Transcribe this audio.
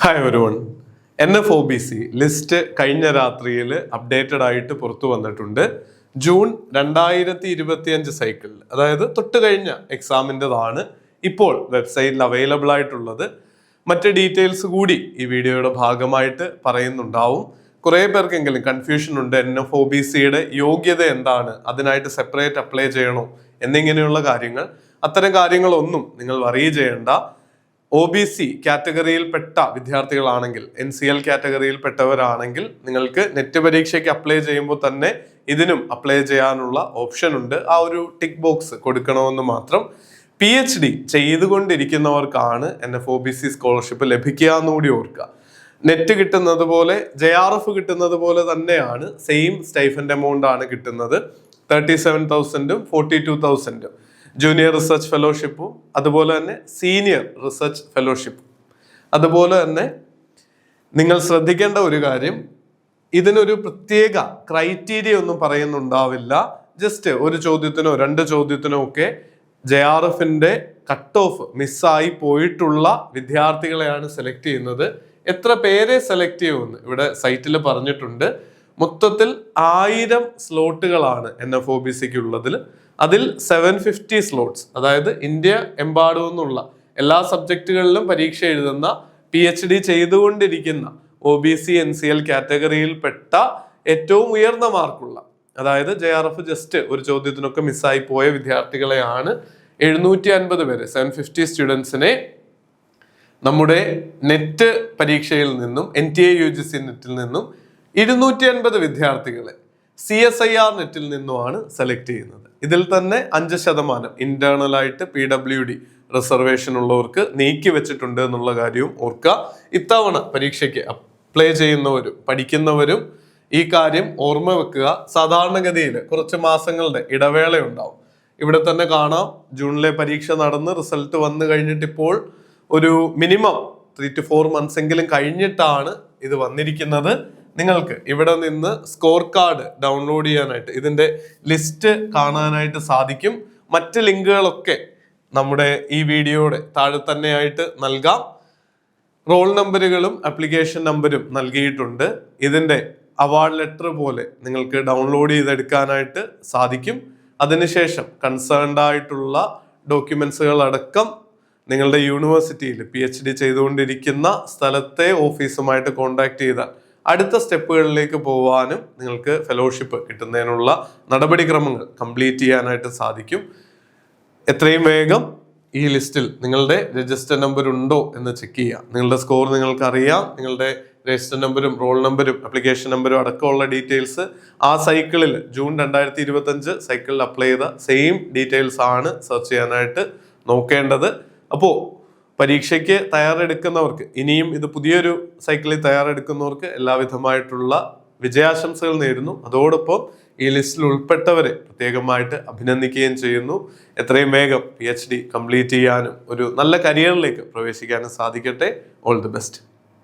Hi everyone. NFOBC list കഴിഞ്ഞ രാത്രിയിൽ updated ആയിട്ട് പുറത്തു വന്നിട്ടുണ്ട്. ജൂൺ 2025 സൈക്കിൾ, അതായത് തൊട്ട് കഴിഞ്ഞ എക്സാമിൻ്റെതാണ് ഇപ്പോൾ വെബ്സൈറ്റിൽ അവൈലബിൾ ആയിട്ടുള്ളത്. മറ്റ് ഡീറ്റെയിൽസ് കൂടി ഈ വീഡിയോയുടെ ഭാഗമായിട്ട് പറയുന്നുണ്ടാവും. കുറേ പേർക്കെങ്കിലും കൺഫ്യൂഷൻ ഉണ്ട്, NFOBCയുടെ യോഗ്യത എന്താണ്, അതിനായിട്ട് സെപ്പറേറ്റ് അപ്ലൈ ചെയ്യണോ എന്നിങ്ങനെയുള്ള കാര്യങ്ങൾ. അത്തരം കാര്യങ്ങളൊന്നും നിങ്ങൾ വറി ചെയ്യേണ്ട. OBC കാറ്റഗറിയിൽപ്പെട്ട വിദ്യാർത്ഥികളാണെങ്കിൽ, NCL കാറ്റഗറിയിൽപ്പെട്ടവരാണെങ്കിൽ നിങ്ങൾക്ക് നെറ്റ് പരീക്ഷയ്ക്ക് അപ്ലൈ ചെയ്യുമ്പോൾ തന്നെ ഇതിനും അപ്ലൈ ചെയ്യാനുള്ള ഓപ്ഷൻ ഉണ്ട്. ആ ഒരു ടിക്ക് ബോക്സ് കൊടുക്കണമെന്ന് മാത്രം. PhD ചെയ്തുകൊണ്ടിരിക്കുന്നവർക്കാണ് NFOBC സ്കോളർഷിപ്പ് ലഭിക്കുക എന്നുകൂടി ഓർക്കുക. നെറ്റ് കിട്ടുന്നത് പോലെ JRF കിട്ടുന്നത് പോലെ തന്നെയാണ്, സെയിം സ്റ്റൈഫൻഡ് എമൗണ്ട് ആണ് കിട്ടുന്നത്. 37,000 42,000 ജൂനിയർ റിസർച്ച് ഫെലോഷിപ്പും അതുപോലെ തന്നെ സീനിയർ റിസർച്ച് ഫെലോഷിപ്പും. അതുപോലെ തന്നെ നിങ്ങൾ ശ്രദ്ധിക്കേണ്ട ഒരു കാര്യം, ഇതിനൊരു പ്രത്യേക ക്രൈറ്റീരിയ ഒന്നും പറയുന്നുണ്ടാവില്ല. ജസ്റ്റ് ഒരു ചോദ്യത്തിനോ രണ്ട് ചോദ്യത്തിനോ ഒക്കെ JRFന്റെ കട്ട് ഓഫ് മിസ്സായി പോയിട്ടുള്ള വിദ്യാർത്ഥികളെയാണ് സെലക്ട് ചെയ്യുന്നത്. എത്ര പേരെ സെലക്ട് ചെയ്യുമെന്ന് ഇവിടെ സൈറ്റിൽ പറഞ്ഞിട്ടുണ്ട്. മൊത്തത്തിൽ 1000 സ്ലോട്ടുകളാണ് NFOBCക്ക് ഉള്ളതിൽ. അതിൽ 750 സ്ലോട്ട്സ്, അതായത് ഇന്ത്യ എമ്പാടും നിന്നുള്ള എല്ലാ സബ്ജക്റ്റുകളിലും പരീക്ഷ എഴുതുന്ന PhD ചെയ്തുകൊണ്ടിരിക്കുന്ന OBC NCL കാറ്റഗറിയിൽപ്പെട്ട ഏറ്റവും ഉയർന്ന മാർക്കുള്ള, അതായത് JRF ജസ്റ്റ് ഒരു ചോദ്യത്തിനൊക്കെ മിസ്സായി പോയ വിദ്യാർത്ഥികളെയാണ് 750 പേര്, 750 സ്റ്റുഡൻസിനെ നമ്മുടെ നെറ്റ് പരീക്ഷയിൽ നിന്നും NTA UGC നെറ്റിൽ നിന്നും 250 വിദ്യാർത്ഥികളെ CSIR നെറ്റിൽ നിന്നുമാണ് സെലക്ട് ചെയ്യുന്നത്. ഇതിൽ തന്നെ 5% ഇന്റേണൽ ആയിട്ട് PWD റിസർവേഷൻ ഉള്ളവർക്ക് നീക്കി വെച്ചിട്ടുണ്ട് എന്നുള്ള കാര്യവും ഓർക്കുക. ഇത്തവണ പരീക്ഷയ്ക്ക് അപ്ലൈ ചെയ്യുന്നവരും പഠിക്കുന്നവരും ഈ കാര്യം ഓർമ്മ വെക്കുക. സാധാരണഗതിയിൽ കുറച്ച് മാസങ്ങളുടെ ഇടവേള ഉണ്ടാവും. ഇവിടെ തന്നെ കാണാം, ജൂണിലെ പരീക്ഷ നടന്ന് റിസൾട്ട് വന്നു കഴിഞ്ഞിട്ട് ഇപ്പോൾ ഒരു മിനിമം 3 to 4 months എങ്കിലും കഴിഞ്ഞിട്ടാണ് ഇത് വന്നിരിക്കുന്നത്. നിങ്ങൾക്ക് ഇവിടെ നിന്ന് സ്കോർ കാർഡ് ഡൗൺലോഡ് ചെയ്യാനായിട്ട്, ഇതിന്റെ ലിസ്റ്റ് കാണാനായിട്ട് സാധിക്കും. മറ്റ് ലിങ്കുകളൊക്കെ നമ്മുടെ ഈ വീഡിയോയുടെ താഴെ തന്നെയായിട്ട് നൽകാം. റോൾ നമ്പറുകളും ആപ്ലിക്കേഷൻ നമ്പരും നൽകിയിട്ടുണ്ട്. ഇതിന്റെ അവാർഡ് ലെറ്റർ പോലെ നിങ്ങൾക്ക് ഡൗൺലോഡ് ചെയ്തെടുക്കാനായിട്ട് സാധിക്കും. അതിനുശേഷം കൺസേൺഡ് ആയിട്ടുള്ള ഡോക്യുമെന്റ്സുകൾ അടക്കം നിങ്ങളുടെ യൂണിവേഴ്സിറ്റിയിൽ PhD ചെയ്തുകൊണ്ടിരിക്കുന്ന സ്ഥലത്തെ ഓഫീസുമായിട്ട് കോൺടാക്ട് ചെയ്താൽ അടുത്ത സ്റ്റെപ്പുകളിലേക്ക് പോകാനും നിങ്ങൾക്ക് ഫെലോഷിപ്പ് കിട്ടുന്നതിനുള്ള നടപടിക്രമങ്ങൾ കംപ്ലീറ്റ് ചെയ്യാനായിട്ട് സാധിക്കും. എത്രയും വേഗം ഈ ലിസ്റ്റിൽ നിങ്ങളുടെ രജിസ്റ്റർ നമ്പർ ഉണ്ടോ എന്ന് ചെക്ക് ചെയ്യുക. നിങ്ങളുടെ സ്കോർ നിങ്ങൾക്ക് അറിയാം. നിങ്ങളുടെ രജിസ്റ്റർ നമ്പരും റോൾ നമ്പരും ആപ്ലിക്കേഷൻ നമ്പരും അടക്കമുള്ള ഡീറ്റെയിൽസ് ആ സൈക്കിളിൽ ജൂൺ 2025 സൈക്കിളിൽ അപ്ലൈ ചെയ്ത സെയിം ഡീറ്റെയിൽസ് ആണ് സെർച്ച് ചെയ്യാനായിട്ട് നോക്കേണ്ടത്. അപ്പോൾ പരീക്ഷയ്ക്ക് തയ്യാറെടുക്കുന്നവർക്ക്, ഇനിയും ഇത് പുതിയൊരു സൈക്കിളിൽ തയ്യാറെടുക്കുന്നവർക്ക് എല്ലാവിധമായിട്ടുള്ള വിജയാശംസകൾ നേരുന്നു. അതോടൊപ്പം ഈ ലിസ്റ്റിൽ ഉൾപ്പെട്ടവരെ പ്രത്യേകമായിട്ട് അഭിനന്ദിക്കുകയും ചെയ്യുന്നു. എത്രയും വേഗം PhD കംപ്ലീറ്റ് ചെയ്യാനും ഒരു നല്ല കരിയറിലേക്ക് പ്രവേശിക്കാനും സാധിക്കട്ടെ. All the best.